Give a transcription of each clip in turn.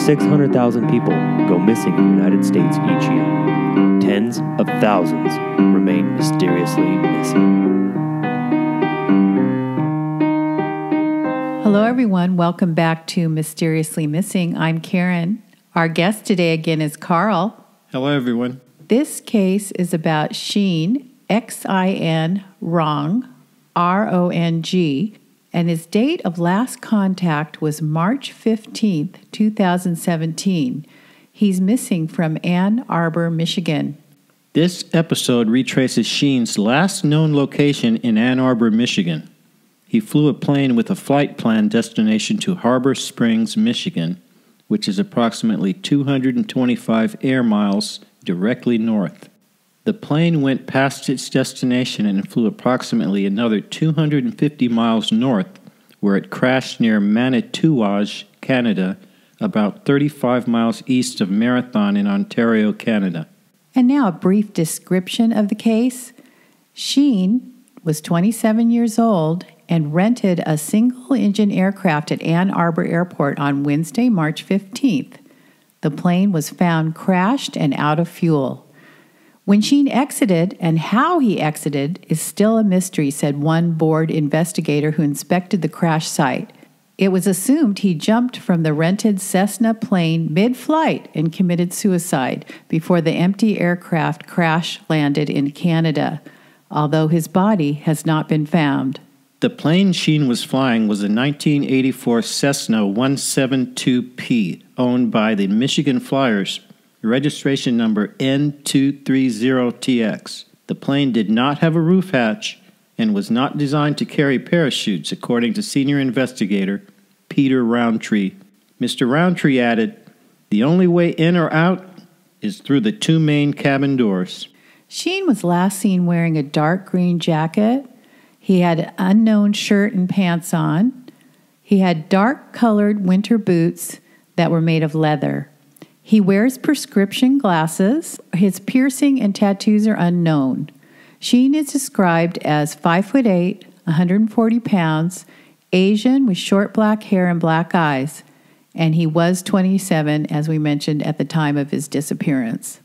600,000 people go missing in the United States each year. Tens of thousands remain mysteriously missing. Hello, everyone. Welcome back to Mysteriously Missing. I'm Karen. Our guest today again is Carl. Hello, everyone. This case is about Sheen, Xin Rong, R-O-N-G, and his date of last contact was March 15th, 2017. He's missing from Ann Arbor, Michigan. This episode retraces Sheen's last known location in Ann Arbor, Michigan. He flew a plane with a flight plan destination to Harbor Springs, Michigan, which is approximately 225 air miles directly north. The plane went past its destination and flew approximately another 250 miles north, where it crashed near Manitouwadge, Canada, about 35 miles east of Marathon in Ontario, Canada. And now a brief description of the case. Sheen was 27 years old and rented a single-engine aircraft at Ann Arbor Airport on Wednesday, March 15th. The plane was found crashed and out of fuel. When Sheen exited and how he exited is still a mystery, said one board investigator who inspected the crash site. It was assumed he jumped from the rented Cessna plane mid-flight and committed suicide before the empty aircraft crash landed in Canada, although his body has not been found. The plane Sheen was flying was a 1984 Cessna 172P owned by the Michigan Flyers, registration number N230TX. The plane did not have a roof hatch and was not designed to carry parachutes, according to senior investigator Peter Roundtree. Mr. Roundtree added, "The only way in or out is through the two main cabin doors." Sheen was last seen wearing a dark green jacket. He had an unknown shirt and pants on. He had dark-colored winter boots that were made of leather. He wears prescription glasses. His piercing and tattoos are unknown. Sheen is described as 5'8", 140 pounds, Asian with short black hair and black eyes, and he was 27, as we mentioned, at the time of his disappearance.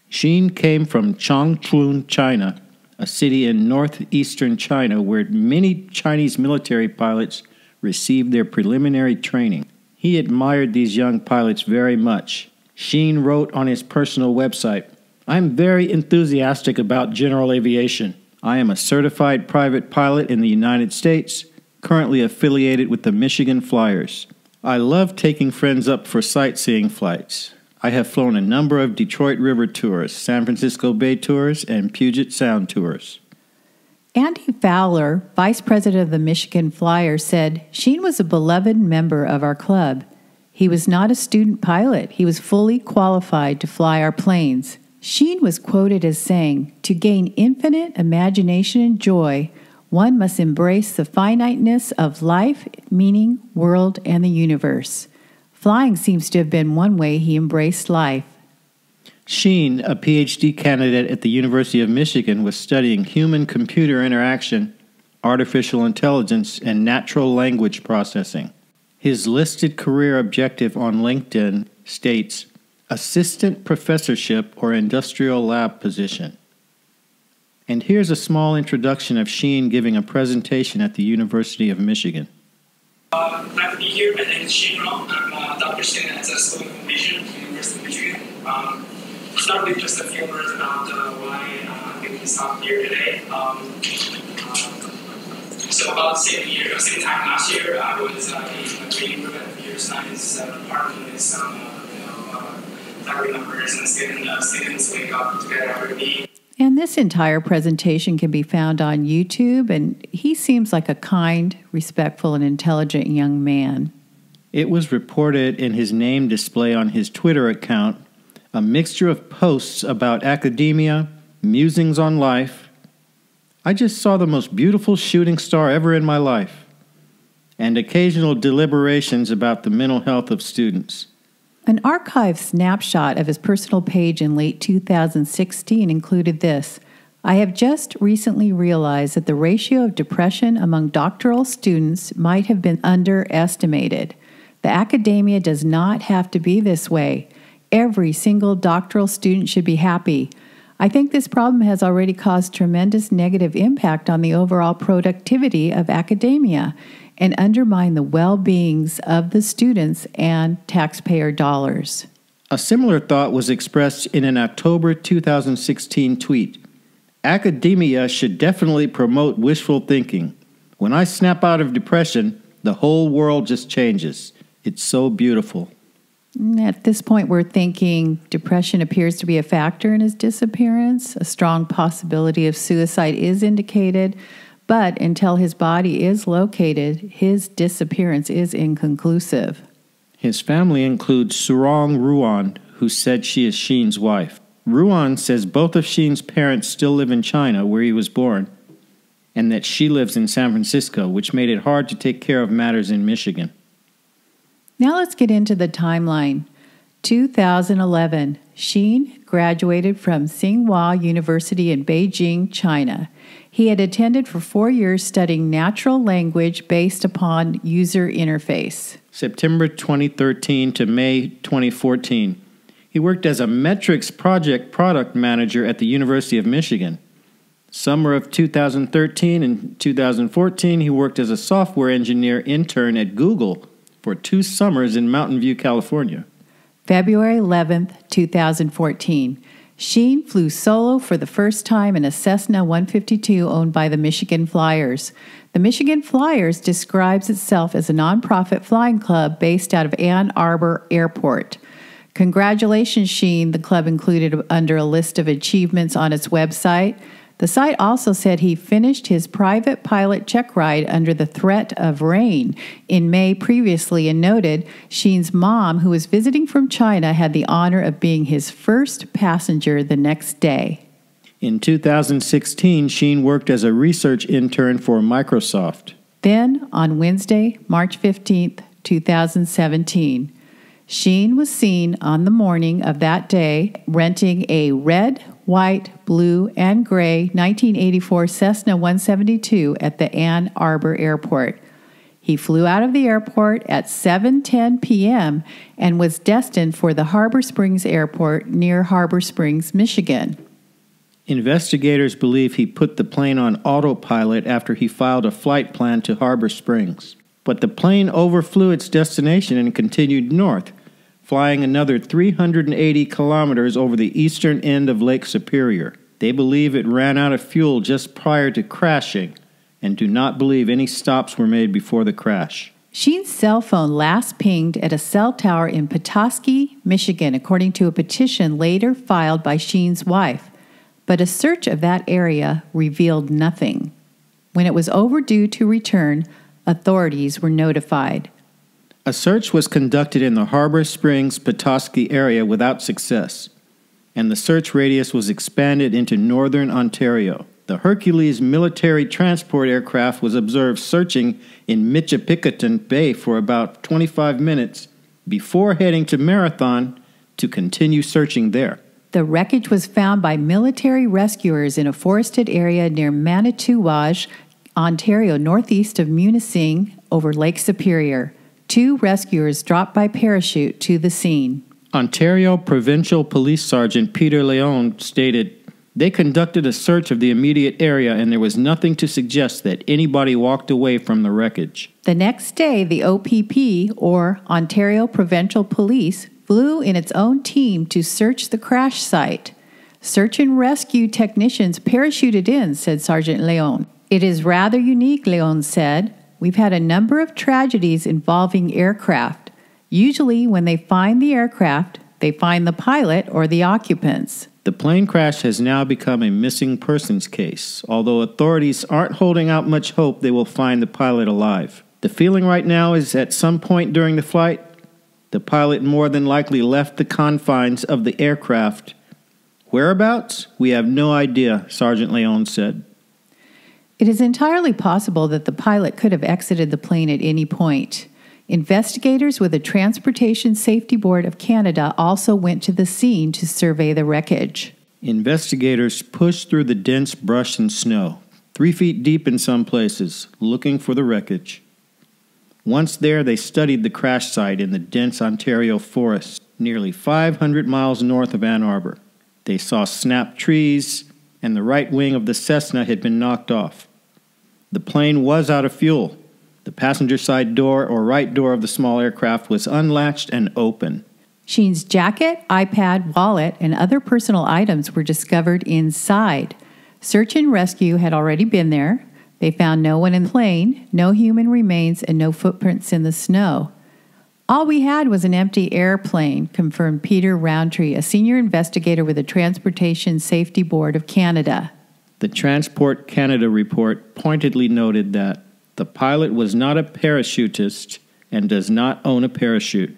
Sheen came from Chongqing, China, a city in northeastern China where many Chinese military pilots received their preliminary training. He admired these young pilots very much. Sheen wrote on his personal website, "I'm very enthusiastic about general aviation. I am a certified private pilot in the United States, currently affiliated with the Michigan Flyers. I love taking friends up for sightseeing flights. I have flown a number of Detroit River tours, San Francisco Bay tours, and Puget Sound tours." Andy Fowler, vice president of the Michigan Flyers, said, "Sheen was a beloved member of our club. He was not a student pilot. He was fully qualified to fly our planes." Sheen was quoted as saying, "To gain infinite imagination and joy, one must embrace the finiteness of life, meaning, world, and the universe." Flying seems to have been one way he embraced life. Sheen, a PhD candidate at the University of Michigan, was studying human-computer interaction, artificial intelligence, and natural language processing. His listed career objective on LinkedIn states, "Assistant Professorship or Industrial Lab Position." And here's a small introduction of Sheen giving a presentation at the University of Michigan. Glad to be here. My name is Xin Rong. I'm Dr. Sheen at the School of Information at the University of Michigan. Start with just a few words about why I'm giving this talk here today. So about the same time last year, I was in a reading group at the computer science department with some faculty members and students we got together every week. And this entire presentation can be found on YouTube, and he seems like a kind, respectful, and intelligent young man. It was reported in his name display on his Twitter account, a mixture of posts about academia, musings on life. "I just saw the most beautiful shooting star ever in my life," and occasional deliberations about the mental health of students. An archived snapshot of his personal page in late 2016 included this: "I have just recently realized that the ratio of depression among doctoral students might have been underestimated. The academia does not have to be this way. Every single doctoral student should be happy. I think this problem has already caused tremendous negative impact on the overall productivity of academia and undermined the well-beings of the students and taxpayer dollars. A similar thought was expressed in an October 2016 tweet. Academia should definitely promote wishful thinking. When I snap out of depression, the whole world just changes. It's so beautiful. At this point, we're thinking depression appears to be a factor in his disappearance. A strong possibility of suicide is indicated, but until his body is located, his disappearance is inconclusive. His family includes Surong Ruan, who said she is Sheen's wife. Ruan says both of Sheen's parents still live in China, where he was born, and that she lives in San Francisco, which made it hard to take care of matters in Michigan. Now let's get into the timeline. 2011, Sheen graduated from Tsinghua University in Beijing, China. He had attended for 4 years studying natural language based upon user interface. September 2013 to May 2014. He worked as a metrics project product manager at the University of Michigan. Summer of 2013 and 2014, he worked as a software engineer intern at Google for 2 summers in Mountain View, California. February 11th, 2014. Sheen flew solo for the first time in a Cessna 152 owned by the Michigan Flyers. The Michigan Flyers describes itself as a nonprofit flying club based out of Ann Arbor Airport. Congratulations, Sheen, the club included under a list of achievements on its website. The site also said he finished his private pilot check ride under the threat of rain in May previously and noted Sheen's mom, who was visiting from China, had the honor of being his first passenger the next day. In 2016, Sheen worked as a research intern for Microsoft. Then, on Wednesday, March 15th, 2017, Sheen was seen on the morning of that day renting a red, white, blue, and gray 1984 Cessna 172 at the Ann Arbor Airport. He flew out of the airport at 7:10 p.m. and was destined for the Harbor Springs Airport near Harbor Springs, Michigan. Investigators believe he put the plane on autopilot after he filed a flight plan to Harbor Springs. But the plane overflew its destination and continued north, flying another 380 kilometers over the eastern end of Lake Superior. They believe it ran out of fuel just prior to crashing and do not believe any stops were made before the crash. Sheen's cell phone last pinged at a cell tower in Petoskey, Michigan, according to a petition later filed by Sheen's wife. But a search of that area revealed nothing. When it was overdue to return, authorities were notified. A search was conducted in the Harbor Springs, Petoskey area without success, and the search radius was expanded into northern Ontario. The Hercules military transport aircraft was observed searching in Michipicoten Bay for about 25 minutes before heading to Marathon to continue searching there. The wreckage was found by military rescuers in a forested area near Manitouwadge, Ontario, northeast of Munising, over Lake Superior. 2 rescuers dropped by parachute to the scene. Ontario Provincial Police Sergeant Peter Leon stated, "They conducted a search of the immediate area and there was nothing to suggest that anybody walked away from the wreckage." The next day, the OPP, or Ontario Provincial Police, flew in its own team to search the crash site. Search and rescue technicians parachuted in, said Sergeant Leon. "It is rather unique," Leon said. "We've had a number of tragedies involving aircraft. Usually when they find the aircraft, they find the pilot or the occupants." The plane crash has now become a missing persons case, although authorities aren't holding out much hope they will find the pilot alive. The feeling right now is at some point during the flight, the pilot more than likely left the confines of the aircraft. Whereabouts? We have no idea, Sergeant Leon said. It is entirely possible that the pilot could have exited the plane at any point. Investigators with the Transportation Safety Board of Canada also went to the scene to survey the wreckage. Investigators pushed through the dense brush and snow, 3 feet deep in some places, looking for the wreckage. Once there, they studied the crash site in the dense Ontario forest, nearly 500 miles north of Ann Arbor. They saw snapped trees, and the right wing of the Cessna had been knocked off. The plane was out of fuel. The passenger side door or right door of the small aircraft was unlatched and open. Sheen's jacket, iPad, wallet, and other personal items were discovered inside. Search and rescue had already been there. They found no one in the plane, no human remains, and no footprints in the snow. All we had was an empty airplane, confirmed Peter Roundtree, a senior investigator with the Transportation Safety Board of Canada. The Transport Canada report pointedly noted that the pilot was not a parachutist and does not own a parachute.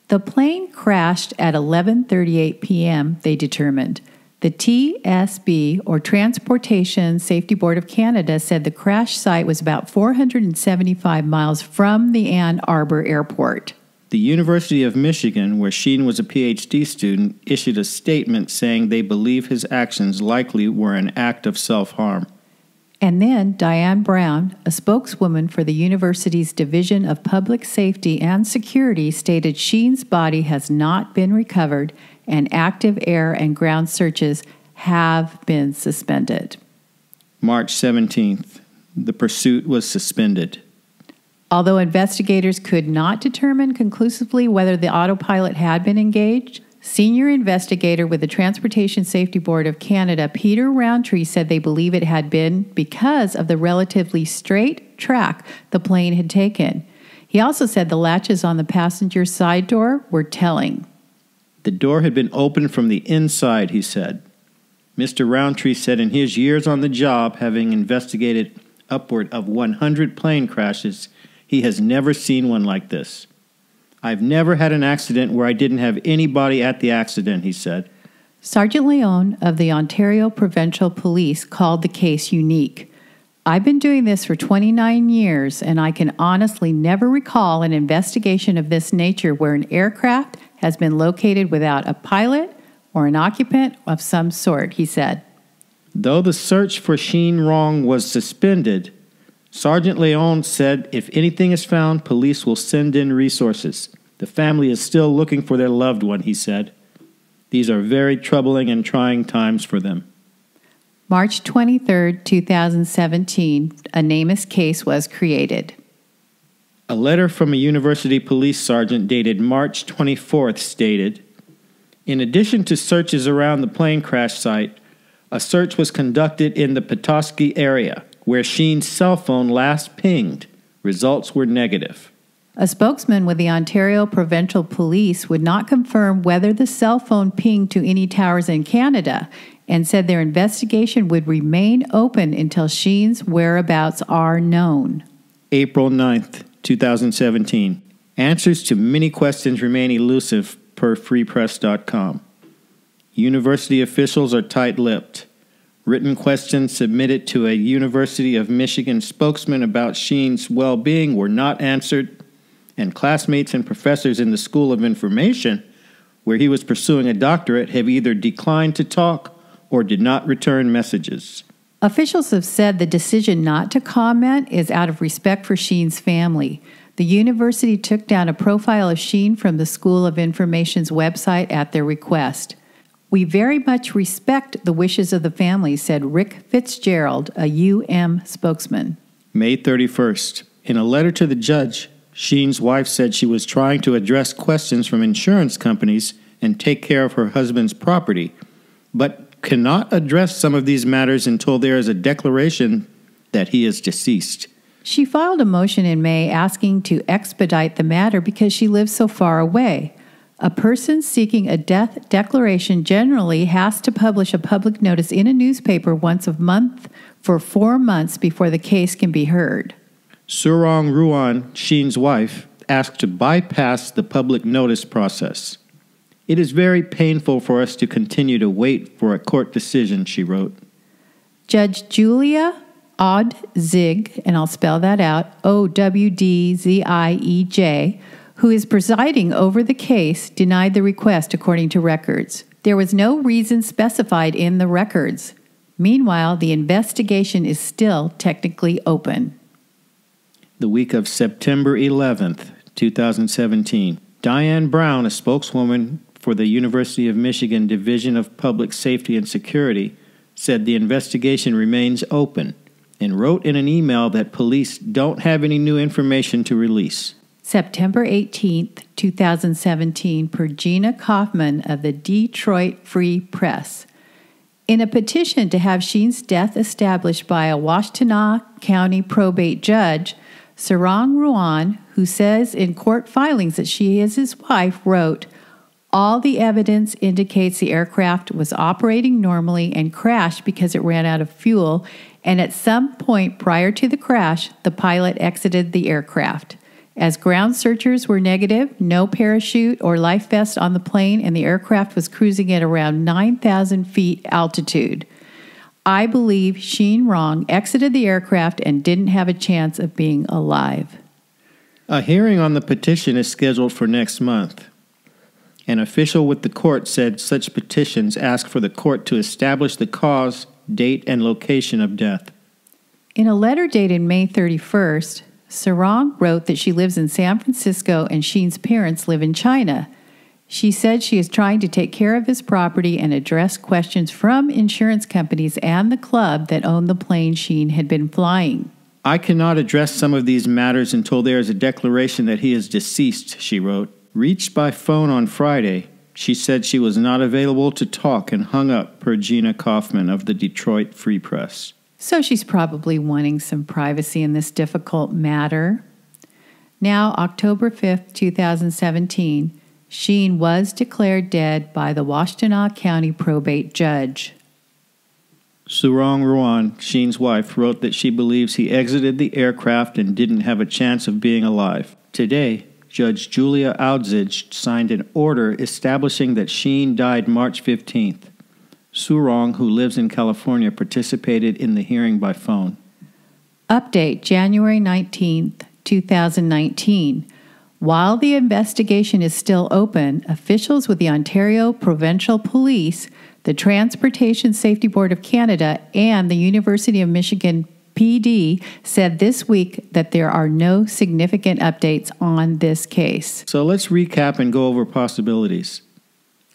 The plane crashed at 11:38 p.m., they determined. The TSB, or Transportation Safety Board of Canada, said the crash site was about 475 miles from the Ann Arbor Airport. The University of Michigan, where Sheen was a PhD student, issued a statement saying they believe his actions likely were an act of self-harm. And then Diane Brown, a spokeswoman for the university's Division of Public Safety and Security, stated Sheen's body has not been recovered and active air and ground searches have been suspended. March 17th, the pursuit was suspended. Although investigators could not determine conclusively whether the autopilot had been engaged, senior investigator with the Transportation Safety Board of Canada, Peter Roundtree, said they believe it had been because of the relatively straight track the plane had taken. He also said the latches on the passenger side door were telling. The door had been opened from the inside, he said. Mr. Roundtree said in his years on the job, having investigated upward of 100 plane crashes, he has never seen one like this. I've never had an accident where I didn't have anybody at the accident, he said. Sergeant Leon of the Ontario Provincial Police called the case unique. I've been doing this for 29 years, and I can honestly never recall an investigation of this nature where an aircraft has been located without a pilot or an occupant of some sort, he said. Though the search for Xin Rong was suspended, Sergeant Leon said if anything is found, police will send in resources. The family is still looking for their loved one, he said. These are very troubling and trying times for them. March 23, 2017, a NamUs case was created. A letter from a university police sergeant dated March 24th stated, in addition to searches around the plane crash site, a search was conducted in the Petoskey area, where Sheen's cell phone last pinged. Results were negative. A spokesman with the Ontario Provincial Police would not confirm whether the cell phone pinged to any towers in Canada and said their investigation would remain open until Sheen's whereabouts are known. April 9th, 2017. Answers to many questions remain elusive per freepress.com. University officials are tight-lipped. Written questions submitted to a University of Michigan spokesman about Sheen's well-being were not answered, and classmates and professors in the School of Information, where he was pursuing a doctorate, have either declined to talk or did not return messages. Officials have said the decision not to comment is out of respect for Sheen's family. The university took down a profile of Sheen from the School of Information's website at their request. We very much respect the wishes of the family, said Rick Fitzgerald, a spokesman. May 31st. In a letter to the judge, Sheen's wife said she was trying to address questions from insurance companies and take care of her husband's property, but cannot address some of these matters until there is a declaration that he is deceased. She filed a motion in May asking to expedite the matter because she lives so far away. A person seeking a death declaration generally has to publish a public notice in a newspaper once a month for 4 months before the case can be heard. Surong Ruan, Sheen's wife, asked to bypass the public notice process. It is very painful for us to continue to wait for a court decision, she wrote. Judge Julia Odzig, and I'll spell that out, Owdziej, who is presiding over the case, denied the request according to records. There was no reason specified in the records. Meanwhile, the investigation is still technically open. the week of September 11th, 2017. Diane Brown, a spokeswoman for the University of Michigan Division of Public Safety and Security, said the investigation remains open and wrote in an email that police don't have any new information to release. September 18th, 2017, per Gina Kaufman of the Detroit Free Press. In a petition to have Sheen's death established by a Washtenaw County probate judge, Xin Rong, who says in court filings that she is his wife, wrote, "All the evidence indicates the aircraft was operating normally and crashed because it ran out of fuel, and at some point prior to the crash, the pilot exited the aircraft. As ground searchers were negative, no parachute or life vest on the plane, and the aircraft was cruising at around 9,000 feet altitude. I believe Xin Rong exited the aircraft and didn't have a chance of being alive." A hearing on the petition is scheduled for next month. An official with the court said such petitions ask for the court to establish the cause, date, and location of death. In a letter dated May 31st, Sarong wrote that she lives in San Francisco and Sheen's parents live in China. She said she is trying to take care of his property and address questions from insurance companies and the club that owned the plane Sheen had been flying. I cannot address some of these matters until there is a declaration that he is deceased, she wrote. Reached by phone on Friday, she said she was not available to talk and hung up, per Gina Kaufman of the Detroit Free Press. So she's probably wanting some privacy in this difficult matter. Now, October 5th, 2017, Sheen was declared dead by the Washtenaw County probate judge. Xin Rong, Sheen's wife, wrote that she believes he exited the aircraft and didn't have a chance of being alive. Today, Judge Julia Aldzich signed an order establishing that Sheen died March 15th. Xin Rong, who lives in California, participated in the hearing by phone. Update, January 19th, 2019. While the investigation is still open, officials with the Ontario Provincial Police, the Transportation Safety Board of Canada, and the University of Michigan PD said this week that there are no significant updates on this case. So let's recap and go over possibilities.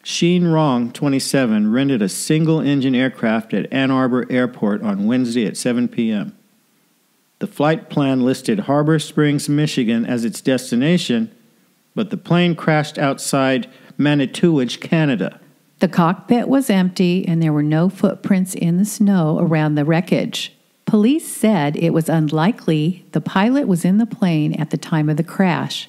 Xin Rong, 27, rented a single-engine aircraft at Ann Arbor Airport on Wednesday at 7 p.m. The flight plan listed Harbor Springs, Michigan as its destination, but the plane crashed outside Manitouwadge, Canada. The cockpit was empty and there were no footprints in the snow around the wreckage. Police said it was unlikely the pilot was in the plane at the time of the crash.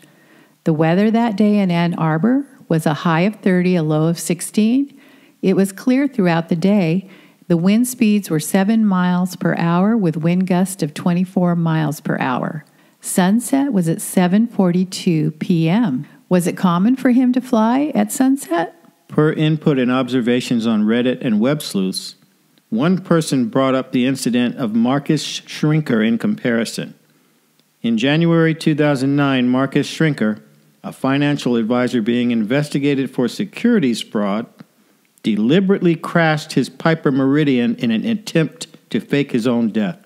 The weather that day in Ann Arbor was a high of 30, a low of 16. It was clear throughout the day. The wind speeds were 7 miles per hour with wind gusts of 24 miles per hour. Sunset was at 7:42 p.m. Was it common for him to fly at sunset? Per input and observations on Reddit and Web Sleuths, one person brought up the incident of Marcus Schrinker in comparison. In January 2009, Marcus Schrinker, a financial advisor being investigated for securities fraud, deliberately crashed his Piper Meridian in an attempt to fake his own death.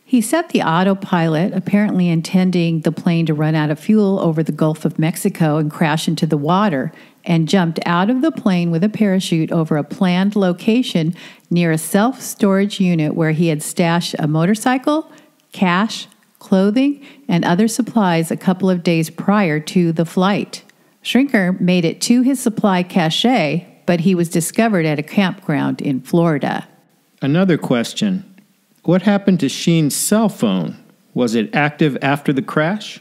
He set the autopilot, apparently intending the plane to run out of fuel over the Gulf of Mexico and crash into the water, and jumped out of the plane with a parachute over a planned location near a self-storage unit where he had stashed a motorcycle, cash, clothing, and other supplies a couple of days prior to the flight. Schrinker made it to his supply cache, but he was discovered at a campground in Florida. Another question. What happened to Sheen's cell phone? Was it active after the crash?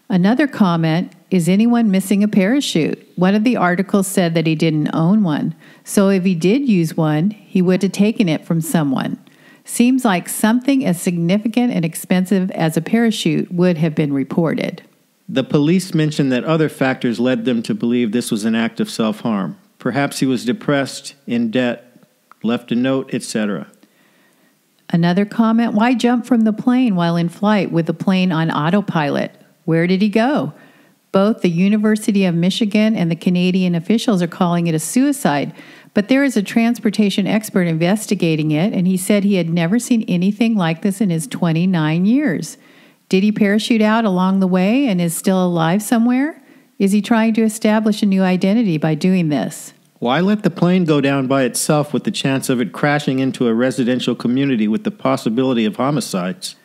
Another comment, is anyone missing a parachute? One of the articles said that he didn't own one, so if he did use one, he would have taken it from someone. Seems like something as significant and expensive as a parachute would have been reported. The police mentioned that other factors led them to believe this was an act of self-harm. Perhaps he was depressed, in debt, left a note, etc. Another comment, why jump from the plane while in flight with the plane on autopilot? Where did he go? Both the University of Michigan and the Canadian officials are calling it a suicide, but there is a transportation expert investigating it, and he said he had never seen anything like this in his 29 years. Did he parachute out along the way and is still alive somewhere? Is he trying to establish a new identity by doing this? Why let the plane go down by itself with the chance of it crashing into a residential community with the possibility of homicides?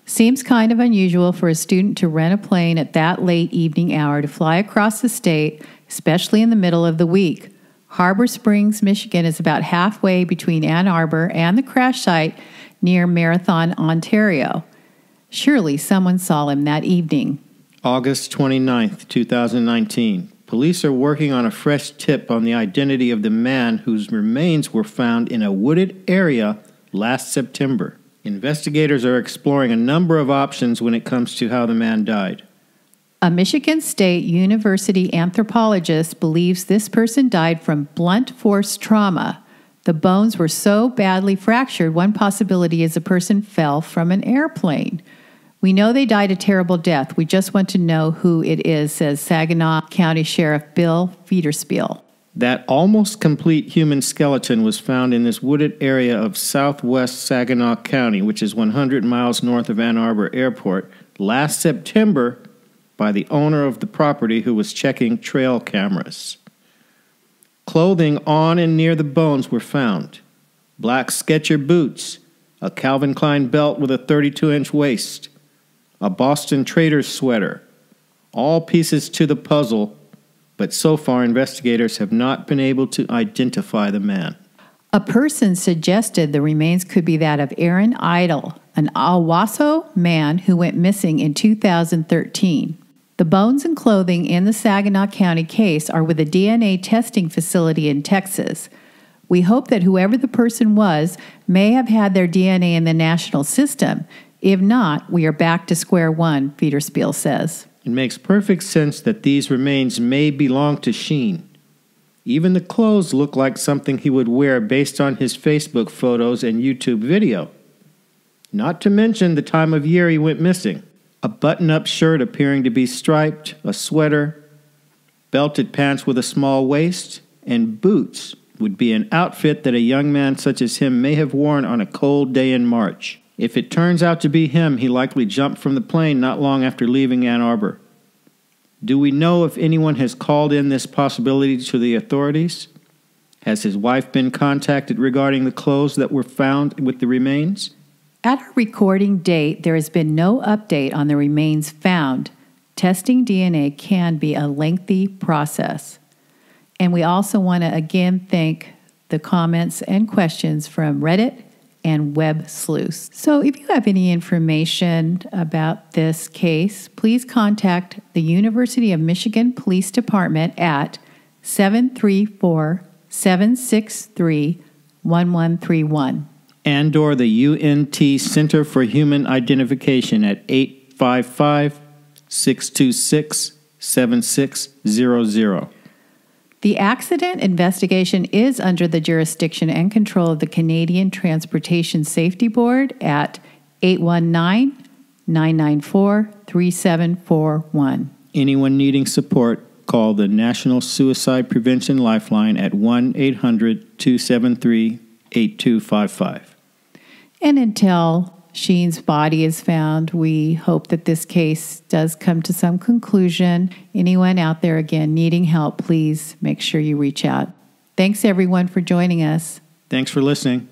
Seems kind of unusual for a student to rent a plane at that late evening hour to fly across the state, especially in the middle of the week. Harbor Springs, Michigan is about halfway between Ann Arbor and the crash site near Marathon, Ontario. Surely someone saw him that evening. August 29th, 2019. Police are working on a fresh tip on the identity of the man whose remains were found in a wooded area last September. Investigators are exploring a number of options when it comes to how the man died. A Michigan State University anthropologist believes this person died from blunt force trauma. The bones were so badly fractured, one possibility is a person fell from an airplane. We know they died a terrible death. We just want to know who it is, says Saginaw County Sheriff Bill Federspiel. That almost complete human skeleton was found in this wooded area of southwest Saginaw County, which is 100 miles north of Ann Arbor Airport, last September by the owner of the property who was checking trail cameras. Clothing on and near the bones were found. Black Sketcher boots, a Calvin Klein belt with a 32-inch waist, a Boston Trader sweater, all pieces to the puzzle, but so far investigators have not been able to identify the man. A person suggested the remains could be that of Aaron Idle, an Owasso man who went missing in 2013. The bones and clothing in the Saginaw County case are with a DNA testing facility in Texas. We hope that whoever the person was may have had their DNA in the national system. If not, we are back to square one, Federspiel says. It makes perfect sense that these remains may belong to Sheen. Even the clothes look like something he would wear based on his Facebook photos and YouTube video. Not to mention the time of year he went missing. A button-up shirt appearing to be striped, a sweater, belted pants with a small waist, and boots would be an outfit that a young man such as him may have worn on a cold day in March. If it turns out to be him, he likely jumped from the plane not long after leaving Ann Arbor. Do we know if anyone has called in this possibility to the authorities? Has his wife been contacted regarding the clothes that were found with the remains? At our recording date, there has been no update on the remains found. Testing DNA can be a lengthy process. And we also want to again thank the comments and questions from Reddit and Web Sleuths. So if you have any information about this case, please contact the University of Michigan Police Department at 734-763-1131. And or the UNT Center for Human Identification at 855-626-7600. The accident investigation is under the jurisdiction and control of the Canadian Transportation Safety Board at 819-994-3741. Anyone needing support, call the National Suicide Prevention Lifeline at 1-800-273-8255. And until Sheen's body is found, we hope that this case does come to some conclusion. Anyone out there, again, needing help, please make sure you reach out. Thanks, everyone, for joining us. Thanks for listening.